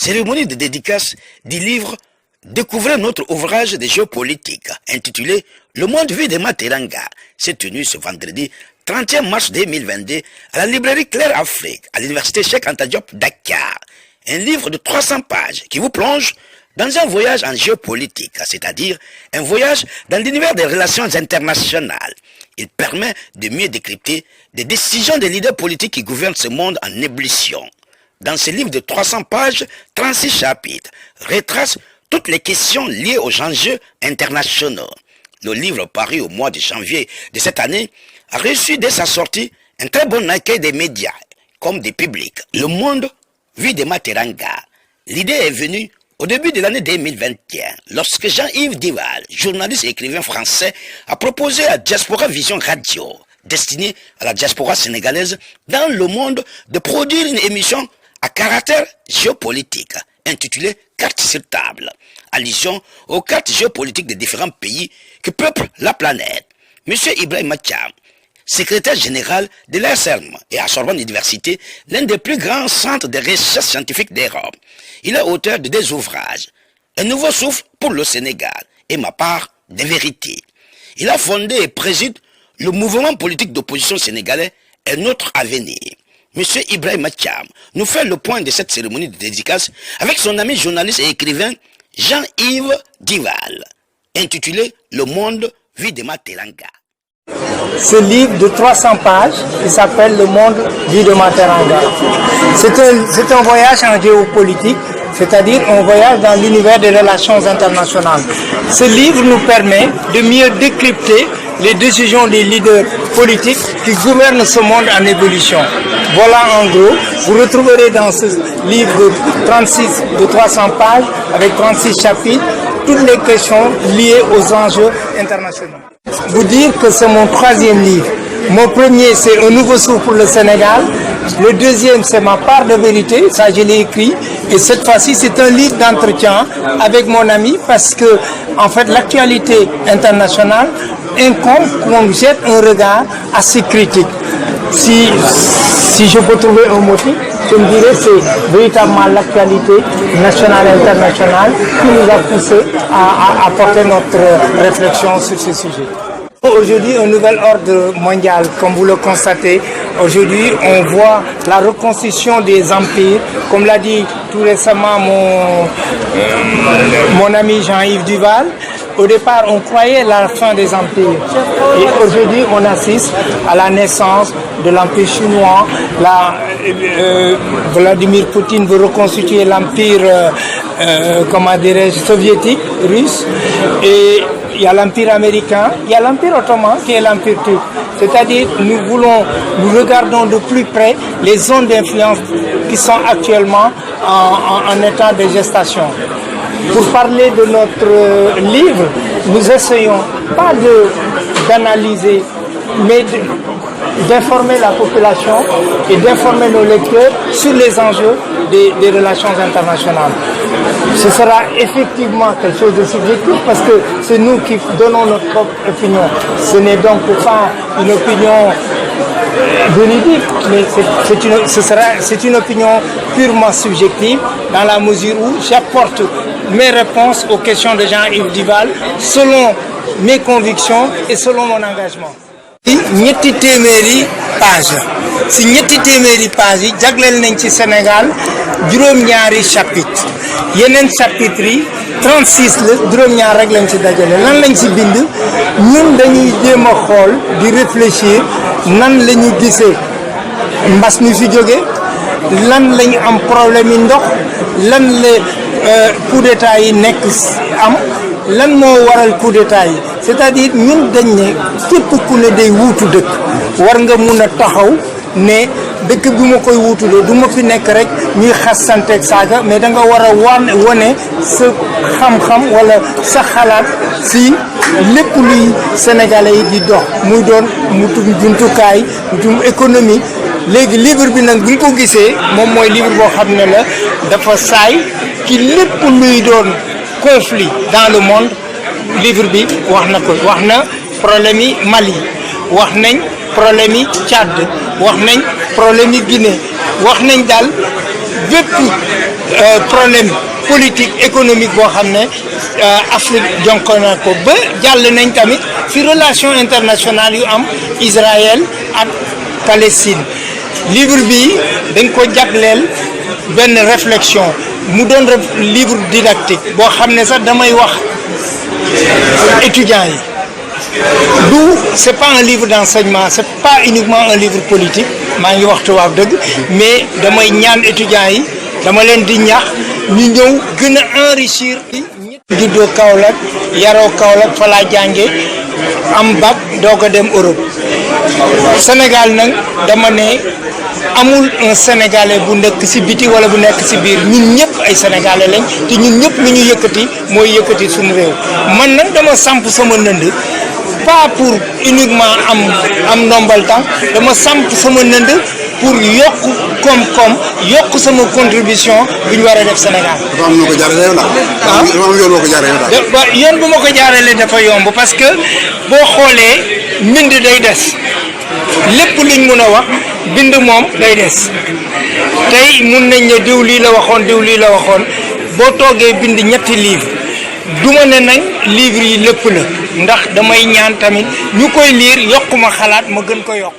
Cérémonie de dédicace du livre Découvrez notre ouvrage de géopolitique intitulé Le monde vu de Materanga s'est tenu ce vendredi 31 mars 2022 à la librairie Claire Afrique à l'université Cheikh Anta Diop Dakar. Un livre de 300 pages qui vous plonge dans un voyage en géopolitique, c'est-à-dire un voyage dans l'univers des relations internationales. Il permet de mieux décrypter des décisions des leaders politiques qui gouvernent ce monde en ébullition. Dans ce livre de 300 pages, 36 chapitres retrace toutes les questions liées aux enjeux internationaux. Le livre paru au mois de janvier de cette année a reçu dès sa sortie un très bon accueil des médias comme des publics. Le monde vu de Materanga. L'idée est venue au début de l'année 2021, lorsque Jean-Yves Dival, journaliste et écrivain français, a proposé à Diaspora Vision Radio, destinée à la diaspora sénégalaise dans le monde, de produire une émission à caractère géopolitique, intitulée Cartes sur table, allusion aux cartes géopolitiques des différents pays qui peuplent la planète. Monsieur Ibrahim Mathiam, secrétaire général de l'ASERM et à Sorbonne Université, l'un des plus grands centres de recherche scientifique d'Europe. Il est auteur de 2 ouvrages, Un nouveau souffle pour le Sénégal et Ma part de vérité. Il a fondé et préside le mouvement politique d'opposition sénégalais Un autre avenir. Monsieur Ibrahim Mathiam nous fait le point de cette cérémonie de dédicace avec son ami journaliste et écrivain Jean-Yves Dival, intitulé Le monde vu de Materanga. Ce livre de 300 pages qui s'appelle Le monde vu de Materanga. C'est un voyage en géopolitique, c'est-à-dire un voyage dans l'univers des relations internationales. Ce livre nous permet de mieux décrypter les décisions des leaders politiques qui gouvernent ce monde en évolution. Voilà en gros, vous retrouverez dans ce livre de 300 pages avec 36 chapitres toutes les questions liées aux enjeux internationaux. Vous dire que c'est mon 3e livre. Mon premier, c'est Un nouveau souffle pour le Sénégal. Le deuxième, c'est Ma part de vérité. Ça, je l'ai écrit. Et cette fois-ci, c'est un livre d'entretien avec mon ami parce que, en fait, l'actualité internationale incombe qu'on jette un regard assez critique. Si je peux trouver un motif, je me dirais que c'est véritablement l'actualité nationale et internationale qui nous a poussé à apporter notre réflexion sur ce sujet. Aujourd'hui, un nouvel ordre mondial, comme vous le constatez. Aujourd'hui, on voit la reconstruction des empires. Comme l'a dit tout récemment mon ami Jean-Yves Duval. Au départ, on croyait la fin des empires. Et aujourd'hui, on assiste à la naissance de l'empire chinois. Vladimir Poutine veut reconstituer l'empire, soviétique, russe. Et il y a l'empire américain, il y a l'empire ottoman qui est l'empire turc. C'est-à-dire, nous regardons de plus près les zones d'influence qui sont actuellement en état de gestation. Pour parler de notre livre, nous essayons pas d'analyser, mais d'informer la population et d'informer nos lecteurs sur les enjeux des relations internationales. Ce sera effectivement quelque chose de subjectif parce que c'est nous qui donnons notre propre opinion. Ce n'est donc pas une opinion véridique, mais c'est une opinion purement subjective dans la mesure où j'apporte mes réponses aux questions de Jean-Yves Dival selon mes convictions et selon mon engagement. ñetti téeméeri page si ñetti téeméeri page yi jagleel nañ ci Sénégal juróom-ñaari chapitre yeneen chapitre yi 36 la juróom-ñaar rek lañ ci dajale lan lañ ci bind ñun dañuy jéem a xool di réfléchir nan la ñu gisee mbas mi fi jóge lan lañ am problème yi ndox lan la coup d'état yi nekk am lan moo waral coup d'état yi c'est-à-dire ñun dañ ne képp ku ne day wuutu dëkk war nga mun a taxaw ne dëkk bi ma koy wuutulee du ma fi nekk rek ñuy xasanteeg saaga mais da nga war a wane sa xam-xam wala sa xalaat si lépp luy sénégalais yi di dox muy doon mutum jumtukaay mutum économie. léegi livre bi nag bu ñu ko gisee moom mooy livre boo xam ne la dafa saay ci lépp luy doon conflit dans le monde. livre bi wax na problème yi Mali wax nañ problème yi Tchad wax nañ problème yi Guinée wax nañ daal bépp problème politique économique boo xam ne Afrique jonko na ko ba jàll nañ tamit ci relation internationale yu am Israël ak Palestine. livre bi dañ ko jagleel benn réflexion mu doon livre didactique boo xam ne sax damay wax étudiants yi c'est pas un livre d'enseignement, c'est pas uniquement un livre politique maa ngi wax tubaab dëgg mais damay ñaan étudiants yi dama leen di ñaax ñu ñëw gën a enrichir. juddoo Kaolack yaroo Kaolack fa laa jànge am bac doog a dem Europe Sénégal nag dama ne amul un sénégalais bu nekk ci biti wala bu nekk ci biir ñun ñëpp ay sénégalais lañ te ñun ñëpp lu ñu yëkkati mooy yëkkati suñu réew man nag dama samp sama nënd pas pour uniquement am ndombal tànk dama samp sama nënd pour yokk koom-koom yokk sama contribution bu ñu war a def Sénégal. dafa am ko jaarale yow daal. dafa am yoon boo ko jaarale yow daal. yoon bu ma ko jaaralee dafa yomb parce que boo xoolee mbind day des lépp luñ mun a wax bind moom day des tey mun nañ ne diw lii la waxoon diw lii la waxoon boo toogee bind ñetti livre duma ne nag livre yi lépp la ndax damay ñaan tamit ñu koy lire yokk ma xalaat ma gën ko yokk.